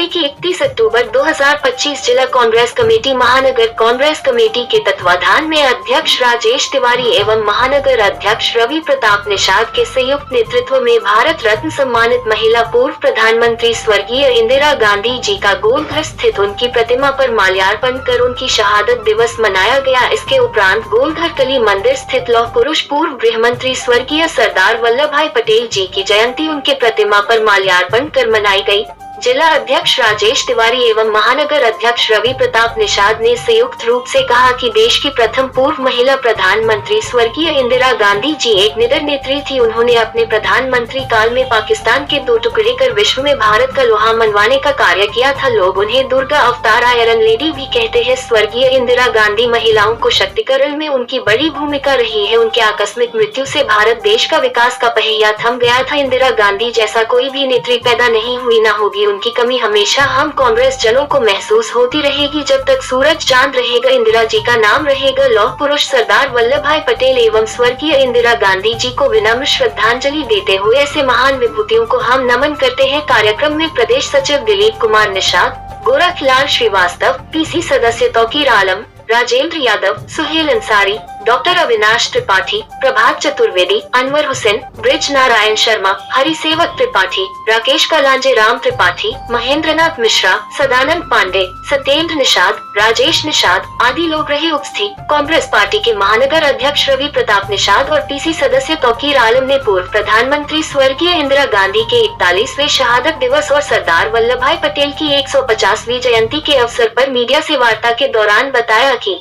Party की 31 अक्टूबर 2025 जिला Congress committee महानगर कांग्रेस कमेटी के तत्वाधान में अध्यक्ष राजेश तिवारी एवं महानगर अध्यक्ष रवि प्रताप निषाद के संयुक्त नेतृत्व में भारत रत्न सम्मानित महिला पूर्व प्रधानमंत्री स्वर्गीय इंदिरा गांधी जी का गोलघर स्थित उनकी प्रतिमा पर माल्यार्पण कर उनकी शहादत दिवस मनाया गया। इसके उपरांत गोलघर कली मंदिर स्थित लौह पुरुष पूर्व गृह मंत्री स्वर्गीय सरदार वल्लभ भाई पटेल जी की जयंती उनके प्रतिमा पर माल्यार्पण कर मनाई गई। जिला अध्यक्ष राजेश तिवारी एवं महानगर अध्यक्ष रवि प्रताप निषाद ने संयुक्त रूप से कहा कि देश की प्रथम पूर्व महिला प्रधानमंत्री स्वर्गीय इंदिरा गांधी जी एक निडर नेत्री थी। उन्होंने अपने प्रधानमंत्री काल में पाकिस्तान के 2 टुकड़े कर विश्व में भारत का लोहा मनवाने का कार्य किया था। लोग उन्हें दुर्गा अवतार आयरन लेडी भी कहते हैं। स्वर्गीय इंदिरा गांधी महिलाओं को शक्तिकरण में उनकी बड़ी भूमिका रही है। उनके आकस्मिक मृत्यु से भारत देश का विकास का पहिया थम गया था। इंदिरा गांधी जैसा कोई भी नेत्री पैदा नहीं हुई, न होगी। उनकी कमी हमेशा हम कांग्रेस जनों को महसूस होती रहेगी। जब तक सूरज चांद रहेगा इंदिरा जी का नाम रहेगा। लौह पुरुष सरदार वल्लभ भाई पटेल एवं स्वर्गीय इंदिरा गांधी जी को विनम्र श्रद्धांजलि देते हुए ऐसे महान विभूतियों को हम नमन करते हैं। कार्यक्रम में प्रदेश सचिव दिलीप कुमार निषाद, गोरखलाल श्रीवास्तव, पीसी सदस्य तौकीर आलम, राजेंद्र यादव, सुहेल अंसारी, डॉक्टर अविनाश त्रिपाठी, प्रभात चतुर्वेदी, अनवर हुसैन, ब्रिज नारायण शर्मा, हरिसेवक त्रिपाठी, राकेश कलांजे, राम त्रिपाठी, महेंद्रनाथ मिश्रा, सदानंद पांडे, सत्येंद्र निषाद, राजेश निषाद आदि लोग रहे उपस्थित। कांग्रेस पार्टी के महानगर अध्यक्ष रवि प्रताप निषाद और पीसी सदस्य तौकीर आलम ने पूर्व प्रधानमंत्री स्वर्गीय इंदिरा गांधी के 41वें शहादत दिवस और सरदार वल्लभ भाई पटेल की 150वीं जयंती के अवसर पर मीडिया से वार्ता के दौरान बताया कि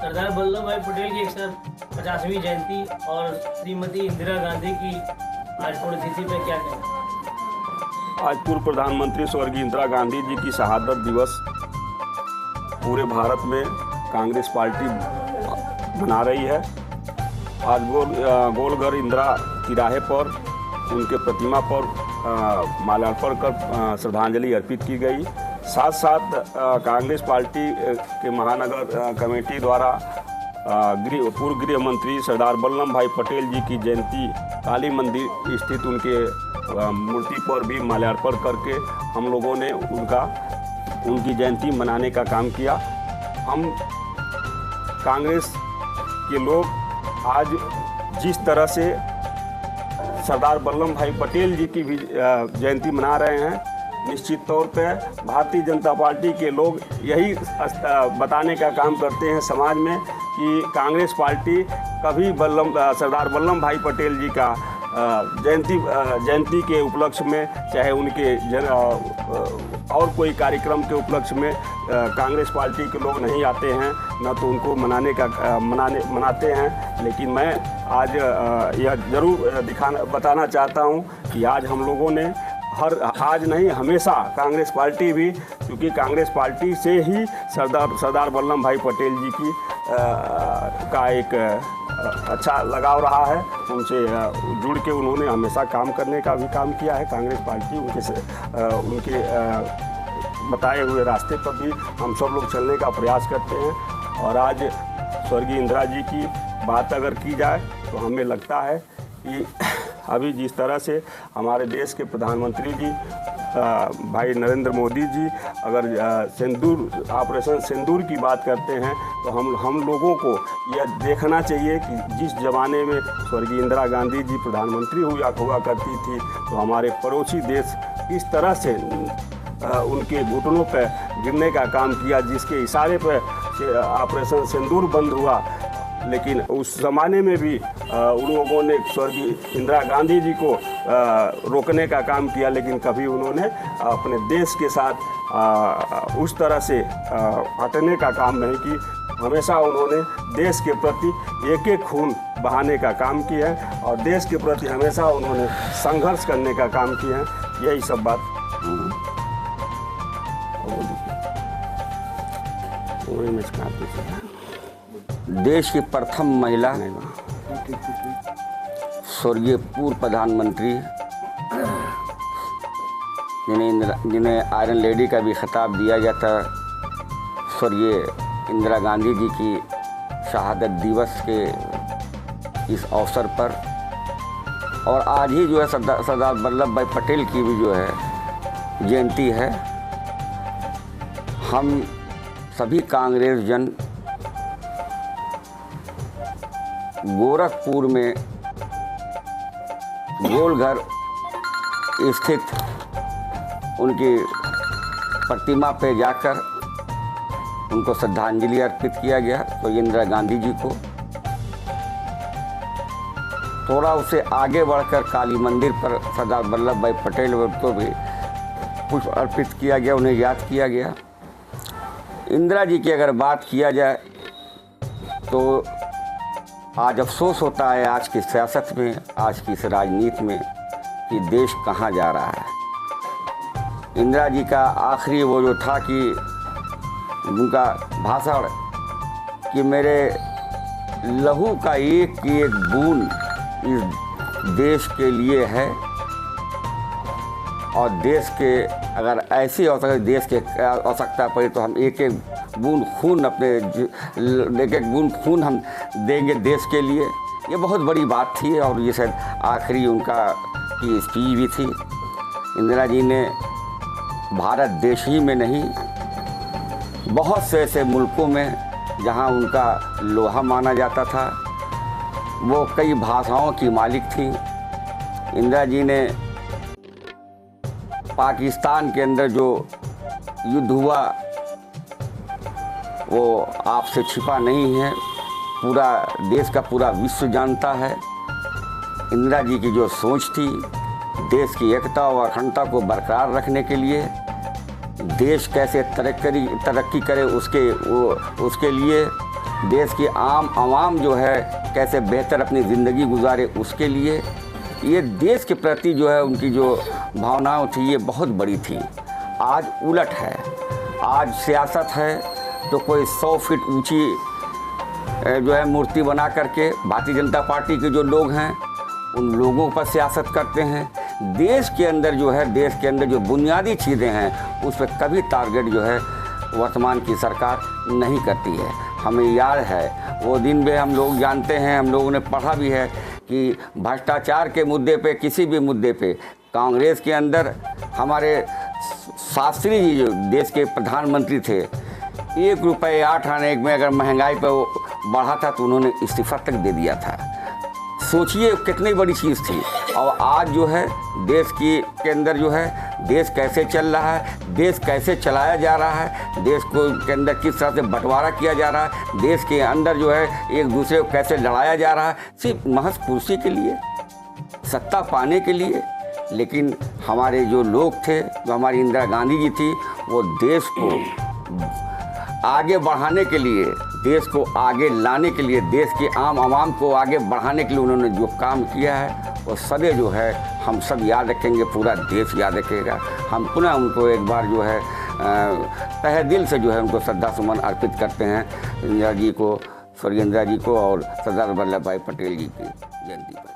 सरदार वल्लभ भाई पटेल की 150वीं जयंती और श्रीमती इंदिरा गांधी की आज पुण्यतिथि पे क्या कहना? आज पूर्व प्रधानमंत्री स्वर्गीय इंदिरा गांधी जी की शहादत दिवस पूरे भारत में कांग्रेस पार्टी मना रही है। आज गोलघर इंदिरा तिराहे पर उनके प्रतिमा पर माल्यार्पण कर श्रद्धांजलि अर्पित की गई। साथ साथ कांग्रेस पार्टी के महानगर कमेटी द्वारा पूर्व गृह मंत्री सरदार वल्लभ भाई पटेल जी की जयंती काली मंदिर स्थित उनके मूर्ति पर भी माल्यार्पण करके हम लोगों ने उनकी जयंती मनाने का काम किया। हम कांग्रेस के लोग आज जिस तरह से सरदार वल्लभ भाई पटेल जी की भी जयंती मना रहे हैं, निश्चित तौर पे भारतीय जनता पार्टी के लोग यही बताने का काम करते हैं समाज में कि कांग्रेस पार्टी कभी सरदार वल्लभ भाई पटेल जी का जयंती के उपलक्ष्य में, चाहे उनके और कोई कार्यक्रम के उपलक्ष्य में कांग्रेस पार्टी के लोग नहीं आते हैं, न तो उनको मनाते हैं। लेकिन मैं आज यह जरूर बताना चाहता हूं कि आज हम लोगों ने आज नहीं हमेशा कांग्रेस पार्टी भी, क्योंकि कांग्रेस पार्टी से ही सरदार वल्लभ भाई पटेल जी की का एक अच्छा लगाव रहा है। उनसे जुड़ के उन्होंने हमेशा काम करने का भी काम किया है। कांग्रेस पार्टी उनके बताए हुए रास्ते पर भी हम सब लोग चलने का प्रयास करते हैं। और आज स्वर्गीय इंदिरा जी की बात अगर की जाए तो हमें लगता है कि अभी जिस तरह से हमारे देश के प्रधानमंत्री जी भाई नरेंद्र मोदी जी अगर ऑपरेशन सिंदूर की बात करते हैं तो हम लोगों को यह देखना चाहिए कि जिस ज़माने में स्वर्गीय इंदिरा गांधी जी प्रधानमंत्री हुआ करती थी तो हमारे पड़ोसी देश किस तरह से उनके घुटनों पर गिरने का काम किया, जिसके इशारे पर ऑपरेशन सिंदूर बंद हुआ। लेकिन उस ज़माने में भी उन लोगों ने स्वर्गीय इंदिरा गांधी जी को रोकने का काम किया, लेकिन कभी उन्होंने अपने देश के साथ उस तरह से हटने का काम नहीं की। हमेशा उन्होंने देश के प्रति एक एक खून बहाने का काम किया है और देश के प्रति हमेशा उन्होंने संघर्ष करने का काम किया है। यही सब बात देश की प्रथम महिला स्वर्गीय पूर्व प्रधानमंत्री जिन्हें आयरन लेडी का भी खिताब दिया गया था, स्वर्गीय इंदिरा गांधी जी की शहादत दिवस के इस अवसर पर, और आज ही जो है सरदार वल्लभ भाई पटेल की भी जो है जयंती है। हम सभी कांग्रेस जन गोरखपुर में गोलघर स्थित उनकी प्रतिमा पे जाकर उनको श्रद्धांजलि अर्पित किया गया। तो इंदिरा गांधी जी को थोड़ा उसे आगे बढ़कर काली मंदिर पर सरदार वल्लभ भाई पटेल को भी पुष्प अर्पित किया गया, उन्हें याद किया गया। इंदिरा जी की अगर बात किया जाए तो आज अफसोस होता है आज की सियासत में, आज की इस राजनीति में कि देश कहाँ जा रहा है। इंदिरा जी का आखिरी वो जो था कि उनका भाषण कि मेरे लहू का एक बूंद इस देश के लिए है और देश के अगर ऐसी आवश्यकता देश के आवश्यकता पड़े तो हम एक बूंद खून अपने एक बूंद खून हम देंगे देश के लिए। ये बहुत बड़ी बात थी और ये शायद आखिरी उनका की स्पीच भी थी। इंदिरा जी ने भारत देश ही में नहीं बहुत से ऐसे मुल्कों में जहां उनका लोहा माना जाता था, वो कई भाषाओं की मालिक थी। इंदिरा जी ने पाकिस्तान के अंदर जो युद्ध हुआ वो आपसे छिपा नहीं है, पूरा देश का पूरा विश्व जानता है। इंदिरा जी की जो सोच थी देश की एकता और अखंडता को बरकरार रखने के लिए, देश कैसे तरक्की करे उसके लिए, देश की आम आवाम जो है कैसे बेहतर अपनी ज़िंदगी गुजारे उसके लिए, ये देश के प्रति जो है उनकी जो भावनाएं थी ये बहुत बड़ी थी। आज उलट है, आज सियासत है तो कोई 100 फीट ऊंची जो है मूर्ति बना करके भारतीय जनता पार्टी के जो लोग हैं उन लोगों पर सियासत करते हैं। देश के अंदर जो है, देश के अंदर जो बुनियादी चीज़ें हैं उस पर कभी टारगेट जो है वर्तमान की सरकार नहीं करती है। हमें याद है वो दिन भी, हम लोग जानते हैं, हम लोगों ने पढ़ा भी है कि भ्रष्टाचार के मुद्दे पे, किसी भी मुद्दे पे कांग्रेस के अंदर हमारे शास्त्री जी जो देश के प्रधानमंत्री थे, 1 रुपये 8 आने में अगर महंगाई पर वो बढ़ा था तो उन्होंने इस्तीफा तक दे दिया था। सोचिए कितनी बड़ी चीज़ थी। और आज जो है देश के अंदर जो है देश कैसे चल रहा है, देश कैसे चलाया जा रहा है, देश को के अंदर किस तरह से बंटवारा किया जा रहा है, देश के अंदर जो है एक दूसरे को कैसे लड़ाया जा रहा है, सिर्फ महज कुर्सी के लिए, सत्ता पाने के लिए। लेकिन हमारे जो लोग थे, जो हमारी इंदिरा गांधी जी थी, वो देश को आगे बढ़ाने के लिए, देश को आगे लाने के लिए, देश के आम आवाम को आगे बढ़ाने के लिए उन्होंने जो काम किया है वो सदैव जो है हम सब याद रखेंगे, पूरा देश याद रखेगा। हम पुनः उनको एक बार जो है तहे दिल से जो है उनको श्रद्धा सुमन अर्पित करते हैं, इंदिरा जी को, स्वर्गीय इंदिरा जी को और सरदार वल्लभ भाई पटेल जी की जयंती पर।